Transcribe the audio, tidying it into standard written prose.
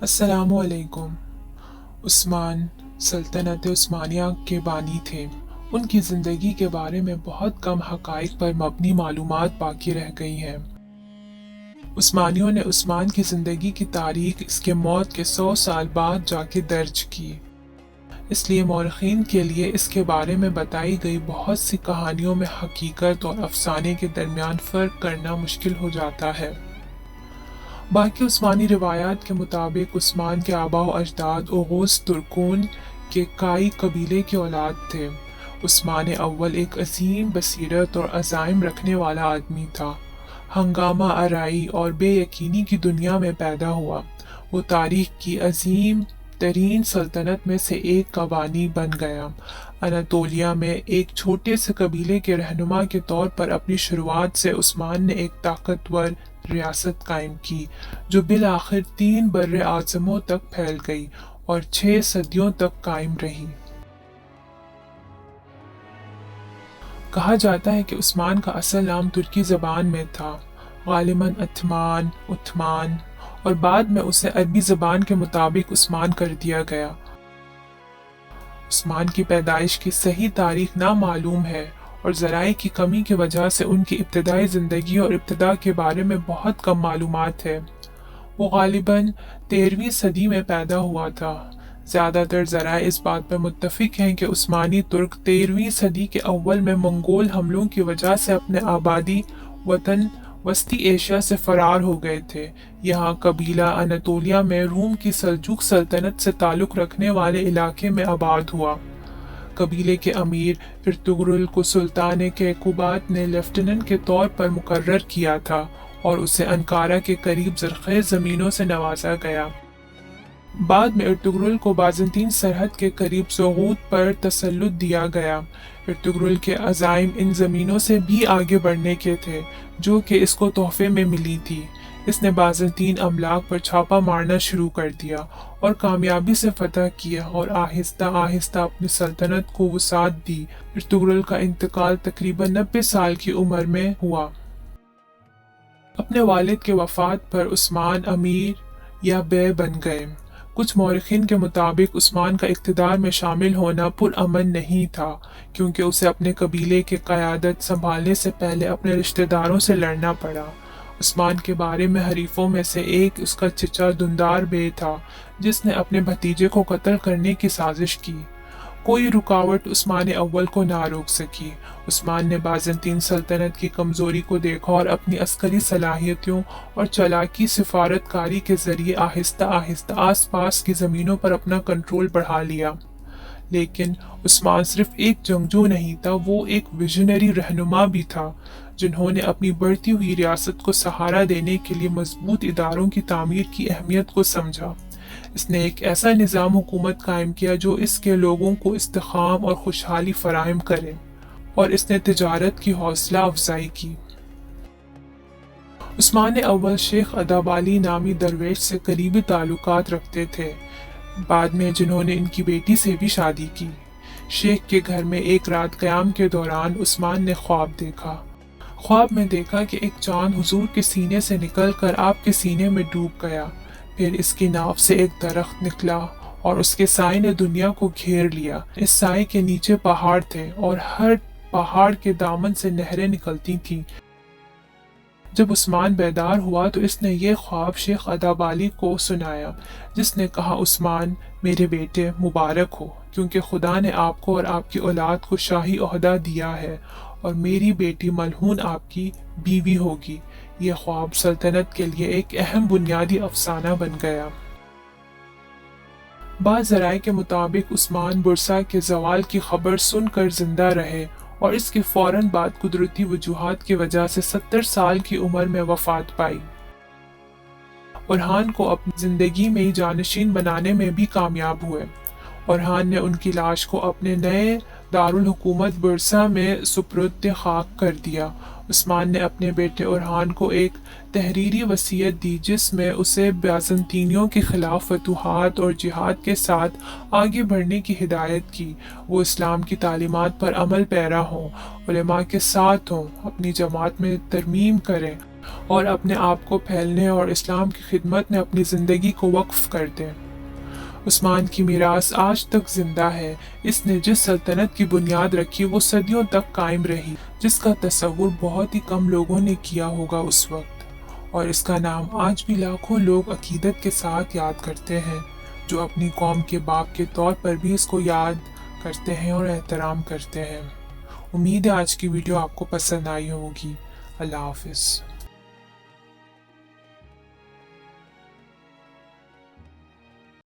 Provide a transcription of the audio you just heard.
अस्सलामु अलैकुम। उस्मान सल्तनत उस्मानिया के बानी थे। उनकी ज़िंदगी के बारे में बहुत कम हक़ाइक़ पर मबनी मालूमात बाकी रह गई हैं। उस्मानियों ने उस्मान की ज़िंदगी की तारीख़ इसके मौत के 100 साल बाद जाके दर्ज की। इसलिए मौरख़ीन के लिए इसके बारे में बताई गई बहुत सी कहानियों में हकीकत और अफ़साने के दरमियान फ़र्क करना मुश्किल हो जाता है। बाकी उस्मानी रिवायात के मुताबिक उस्मान के आबा व अजदाद ओगुस तुर्कोन के काई कबीले की औलाद थे। उस्मान अव्वल एक अजीम बसीरत और अज़ाइम रखने वाला आदमी था। हंगामा आराई और बेयकीनी की दुनिया में पैदा हुआ। वो तारीख की अजीम तरीन सल्तनत में से एक का बानी बन गया। अनातोलिया में एक छोटे से कबीले के रहनुमा के तौर पर अपनी शुरुआत से उस्मान ने एक ताकतवर रियासत कायम की, जो बिल आखिर 3 बर्रे आज़मों तक फैल गई और 6 सदियों तक कायम रही। कहा जाता है कि उस्मान का असल नाम तुर्की ज़बान में था, गालिबन अथमान, उथमान, और बाद में उसे अरबी ज़बान के मुताबिक उस्मान कर दिया गया। उस्मान की पैदाइश की सही तारीख नामालूम है और ज़राए की कमी की वजह से उनकी इब्तदाई ज़िंदगी और इब्तदा के बारे में बहुत कम मालूमात है। वो गालिबन 13वीं सदी में पैदा हुआ था। ज़्यादातर ज़राए इस बात पर मुत्तफ़िक हैं कि उस्मानी तुर्क 13वीं सदी के अव्वल में मंगोल हमलों की वजह से अपने आबादी वतन वस्ती एशिया से फरार हो गए थे। यहाँ कबीला अनातोलिया में रूम की सल्जूक सल्तनत से ताल्लुक़ रखने वाले इलाके में आबाद हुआ। कबीले के अमीर इर्तुगरुल को सुल्तान कैकुबात ने लेफ्टिनेंट के तौर पर मुकर्रर किया था और उसे अंकारा के करीब ज़रख़ेज़ ज़मीनों से नवाजा गया। बाद में इर्तुगरुल को बाज़ंतीन सरहद के करीब ज़ोगूत पर तसल्लुत दिया गया। इर्तुगरुल के अज़ाइम इन ज़मीनों से भी आगे बढ़ने के थे, जो कि इसको तोहफे में मिली थी। इसने बाज़ंतीन अमलाक पर छापा मारना शुरू कर दिया और कामयाबी से फतह किया और आहिस्ता आहिस्ता अपनी सल्तनत को वसाअत दी। इर्तुगरुल का इंतकाल तकरीबन 90 साल की उम्र में हुआ। अपने वालिद के वफ़ात पर उस्मान अमीर या बे बन गए। कुछ मौरख़ीन के मुताबिक उस्मान का इक़्तिदार में शामिल होना पुरअमन नहीं था, क्योंकि उसे अपने कबीले की क़यादत संभालने से पहले अपने रिश्तेदारों से लड़ना पड़ा। उस्मान के बारे में हरीफों में से एक उसका चचा दुंदार बे था, जिसने अपने भतीजे को कत्ल करने की साजिश की। कोई रुकावट उस्मान अव्वल को ना रोक सकी। उस्मान ने बाज़ंतीन सल्तनत की कमज़ोरी को देखा और अपनी अस्करी सलाहियतों और चालाकी सिफारतकारी के ज़रिए आहिस्ता आहिस्ता आस पास की ज़मीनों पर अपना कंट्रोल बढ़ा लिया। लेकिन उस्मान सिर्फ एक जंगजू नहीं था, वो एक विजनरी रहनुमा भी था, जिन्होंने अपनी बढ़ती हुई रियासत को सहारा देने के लिए मजबूत इदारों की तामीर की अहमियत को समझा। इसने एक ऐसा निज़ाम हुकूमत कायम किया जो इसके लोगों को इस्तेकाम और खुशहाली फराहम करे, और इसने तिजारत की हौसला अफजाई की। उस्मान अव्वल शेख अदाबाली नामी दरवेश से करीबी ताल्लुकात रखते थे, बाद में जिन्होंने इनकी बेटी से भी शादी की। शेख के घर में एक रात क़याम के दौरान उस्मान ने ख्वाब देखा। ख्वाब में देखा कि एक चांद हुजूर के सीने से निकलकर आपके सीने में डूब गया। फिर इसकी नाव से एक दरख्त निकला और उसके साए ने दुनिया को घेर लिया। इस साए के नीचे पहाड़ थे और हर पहाड़ के दामन से नहरें निकलती थीं। जब उस्मान बेदार हुआ तो इसने ये ख्वाब शेख अदाबाली को सुनाया, जिसने कहा, उस्मान मेरे बेटे मुबारक हो, क्योंकि खुदा ने आपको और आपकी औलाद को शाही ओहदा दिया है और मेरी बेटी मलहून आपकी बीवी होगी। ये ख्वाब सल्तनत के लिए एक अहम बुनियादी अफसाना बन गया। बाज़ ज़राए के मुताबिक उस्मान बुरसा के ज़वाल की खबर सुनकर जिंदा रहे और इसके फौरन बाद कुदरती वजूहात की वजह से 70 साल की उम्र में वफात पाई। ओरहान को अपनी जिंदगी में ही जानशीन बनाने में भी कामयाब हुए। ओरहान ने उनकी लाश को अपने नए दारुल हुकूमत बुरसा में सुपुर्द खाक कर दिया। उस्मान ने अपने बेटे ओरहान को एक तहरीरी वसीयत दी, जिसमें उसे बाज़ंतीनियों के खिलाफ फतूहात और जिहाद के साथ आगे बढ़ने की हिदायत की। वो इस्लाम की तालीमात पर अमल पैरा हों, उलेमा के साथ हों, अपनी जमात में तरमीम करें اور اپنے آپ کو پھیلنے اور اسلام کی خدمت میں اپنی زندگی کو وقف کر دیں۔ عثمان کی میراث آج تک زندہ ہے۔ اس نے جس سلطنت کی بنیاد رکھی وہ صدیوں تک قائم رہی، جس کا تصور بہت ہی کم لوگوں نے کیا ہوگا اس وقت، اور اس کا نام آج بھی لاکھوں لوگ عقیدت کے ساتھ یاد کرتے ہیں، جو اپنی قوم کے باپ کے طور پر بھی اس کو یاد کرتے ہیں اور احترام کرتے ہیں۔ امید ہے آج کی ویڈیو آپ کو پسند آئی ہوگی۔ اللہ حافظ۔